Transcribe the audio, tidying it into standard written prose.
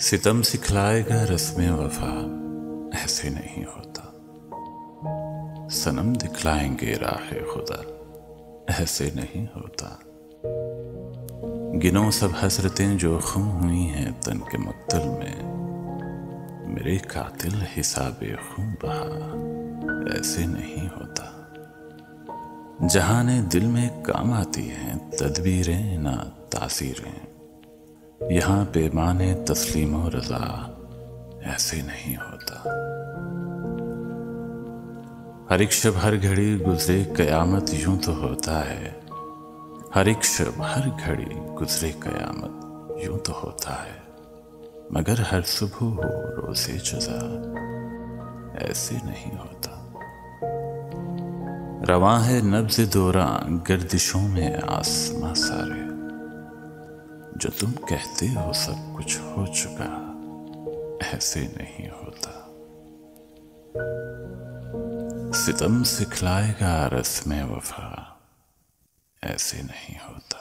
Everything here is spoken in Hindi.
सितम सिखलाएगा रस्में वफा, ऐसे नहीं होता। सनम दिखलाएंगे राहे खुदा, ऐसे नहीं होता। गिनो सब हसरतें जो खुम हुई हैं तन के मक्तल में, मेरे कातिल हिसाबे खून बहा, ऐसे नहीं होता। जहाने दिल में काम आती हैं तदबीरें ना तासीरें, यहाँ पैमाने तस्लीम और रजा, ऐसे नहीं होता। हर एक शब हर घड़ी गुजरे कयामत यूं तो होता है, हर एक शब हर घड़ी गुजरे कयामत यूं तो होता है, मगर हर सुबह हो रोज़े जज़ा, ऐसे नहीं होता। रवां है नब्ज़ दौरां गर्दिशों में आसमां सारे, जो तुम कहते हो सब कुछ हो चुका, ऐसे नहीं होता। सितम सिखलाएगा रस्में वफा, ऐसे नहीं होता।